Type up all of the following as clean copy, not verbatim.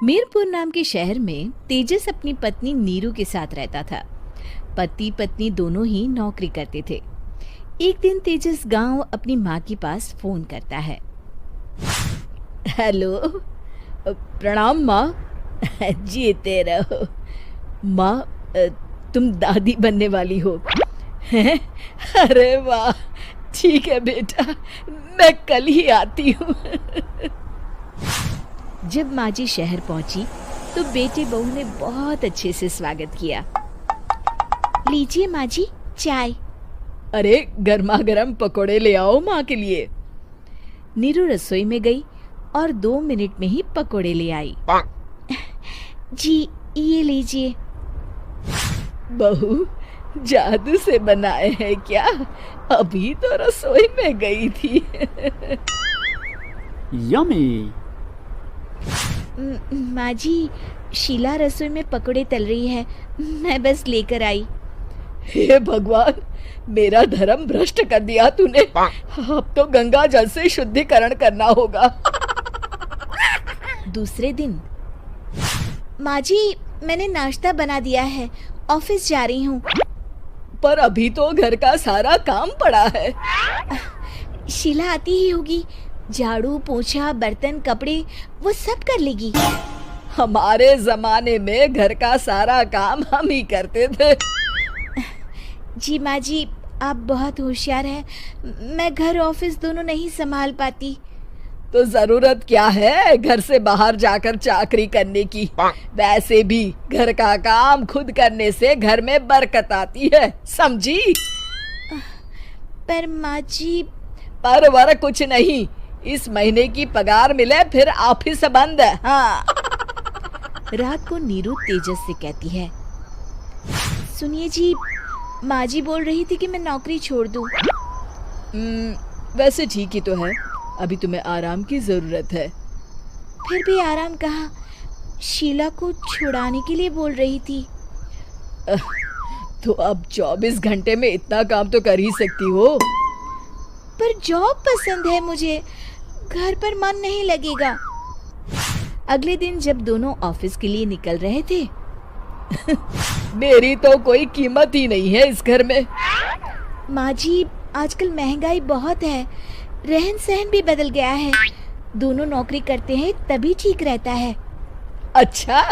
मीरपुर नाम के शहर में तेजस अपनी पत्नी नीरू के साथ रहता था। पति पत्नी दोनों ही नौकरी करते थे। एक दिन तेजस गांव अपनी माँ के पास फोन करता है। हेलो, प्रणाम माँ। जीते रहो माँ, तुम दादी बनने वाली हो हैं? अरे वाह, ठीक है बेटा, मैं कल ही आती हूँ। जब माँ जी शहर पहुंची तो बेटे बहू ने बहुत अच्छे से स्वागत किया। लीजिए माँ जी, चाय। अरे गर्मा गर्म पकोड़े ले आओ माँ के लिए। नीरू रसोई में गई और 2 मिनट में ही पकोड़े ले आई। जी ये लीजिए। बहू, जादू से बनाए हैं क्या? अभी तो रसोई में गई थी। यम्मी। माँ जी, शीला रसोई में पकोड़े तल रही है, मैं बस लेकर आई। हे भगवान, मेरा धर्म भ्रष्ट कर दिया तूने। अब तो गंगा जल से शुद्धिकरण करना होगा। दूसरे दिन, माँ जी मैंने नाश्ता बना दिया है, ऑफिस जा रही हूँ। पर अभी तो घर का सारा काम पड़ा है। शीला आती ही होगी, झाड़ू पोछा बर्तन कपड़े वो सब कर लेगी। हमारे जमाने में घर का सारा काम हम ही करते थे। जी माँ जी, आप बहुत होशियार हैं, मैं घर ऑफिस दोनों नहीं संभाल पाती। तो जरूरत क्या है घर से बाहर जाकर चाकरी करने की? वैसे भी घर का काम खुद करने से घर में बरकत आती है, समझी? पर माँ जी। पर वर कुछ नहीं, इस महीने की पगार मिले फिर ऑफिस बंद। हाँ। रात को नीरू तेजस से कहती है, सुनिए जी, माँ जी बोल रही थी कि मैं नौकरी छोड़ दूं। वैसे ठीक ही तो है, अभी तुम्हें आराम की जरूरत है। फिर भी आराम कहाँ, शीला को छुड़ाने के लिए बोल रही थी। तो अब 24 घंटे में इतना काम तो कर ही सकती हो। पर जॉब पसंद है मुझे, घर पर मन नहीं लगेगा। अगले दिन जब दोनों ऑफिस के लिए निकल रहे थे, मेरी तो कोई कीमत ही नहीं है इस घर में। माँ जी, आजकल महंगाई बहुत है, रहन सहन भी बदल गया है, दोनों नौकरी करते हैं तभी ठीक रहता है। अच्छा,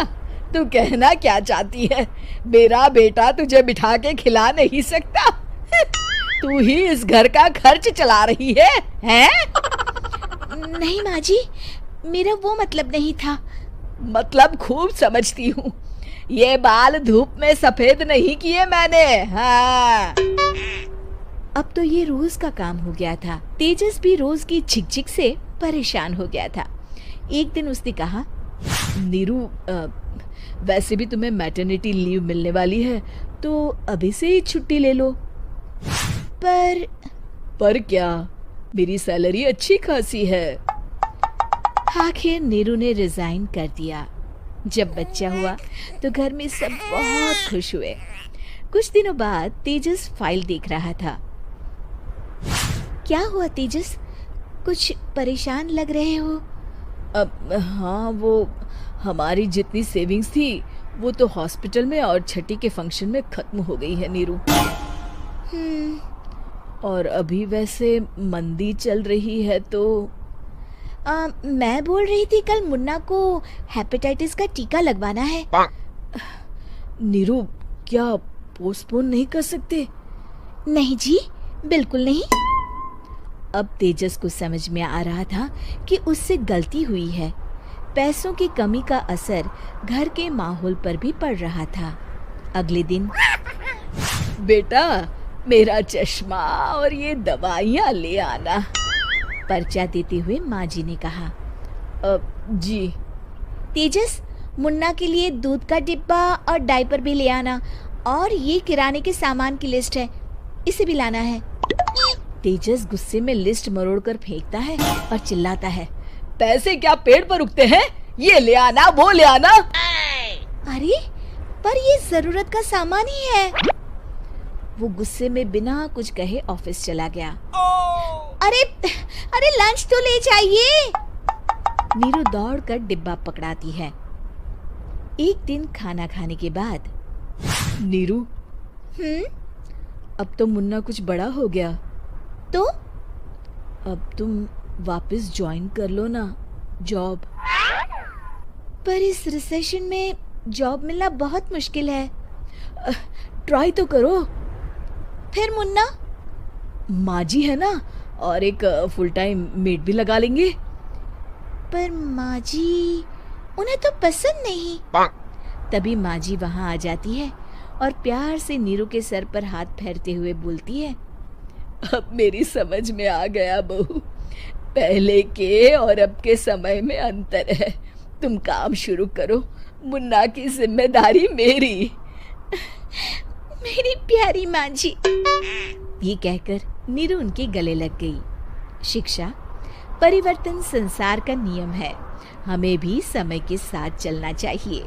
तू कहना क्या चाहती है? मेरा बेटा तुझे बिठा के खिला नहीं सकता? तू ही इस घर का खर्च चला रही है, हैं? नहीं माँ जी, मेरा वो मतलब नहीं था। मतलब खूब समझती हूँ, ये बाल धूप में सफेद नहीं किए मैंने। हाँ। अब तो ये रोज का काम हो गया था। तेजस भी रोज की झिकझिक से परेशान हो गया था। एक दिन उसने कहा, नीरू, वैसे भी तुम्हें मैटरनिटी लीव मिलने वाली है, तो अभी से ही छुट्टी ले लो। पर क्या, मेरी सैलरी अच्छी खासी है। आखिर नीरू ने रिजाइन कर दिया। जब बच्चा हुआ तो घर में सब बहुत खुश हुए। कुछ दिनों बाद तेजस फाइल देख रहा था। क्या हुआ तेजस, कुछ परेशान लग रहे हो? हाँ, वो हमारी जितनी सेविंग्स थी वो तो हॉस्पिटल में और छठी के फंक्शन में खत्म हो गई है नीरू। और अभी वैसे मंदी चल रही है तो मैं बोल रही थी कल मुन्ना को हेपेटाइटिस का टीका लगवाना है। नीरू, क्या पोस्टपोन नहीं कर सकते? नहीं जी, बिल्कुल नहीं। अब तेजस को समझ में आ रहा था कि उससे गलती हुई है। पैसों की कमी का असर घर के माहौल पर भी पड़ रहा था। अगले दिन, बेटा मेरा चश्मा और ये दवाइयाँ ले आना, पर्चा देते हुए माँ जी ने कहा। जी। तेजस, मुन्ना के लिए दूध का डिब्बा और डायपर भी ले आना, और ये किराने के सामान की लिस्ट है, इसे भी लाना है। तेजस गुस्से में लिस्ट मरोड़कर फेंकता है और चिल्लाता है, पैसे क्या पेड़ पर उगते हैं? ये ले आना, वो ले आना। अरे पर ये जरूरत का सामान ही है। वो गुस्से में बिना कुछ कहे ऑफिस चला गया। अरे लंच तो ले जाइए। नीरू दौड़कर डिब्बा पकड़ाती है। एक दिन खाना खाने के बाद, नीरू, अब तो मुन्ना कुछ बड़ा हो गया, तो अब तुम वापस ज्वाइन कर लो ना जॉब। पर इस रिसेशन में जॉब मिलना बहुत मुश्किल है। ट्राई तो करो। फिर मुन्ना? माँ जी है ना, और एक फुल टाइम मेड भी लगा लेंगे। पर माँ जी, उन्हें तो पसंद नहीं। तभी माँ जी वहाँ आ जाती है और प्यार से नीरू के सर पर हाथ फेरते हुए बोलती है, अब मेरी समझ में आ गया बहू, पहले के और अब के समय में अंतर है। तुम काम शुरू करो, मुन्ना की जिम्मेदारी मेरी। मेरी प्यारी माँ जी। ये कहकर नीरू उनके गले लग गई। शिक्षा, परिवर्तन संसार का नियम है, हमें भी समय के साथ चलना चाहिए।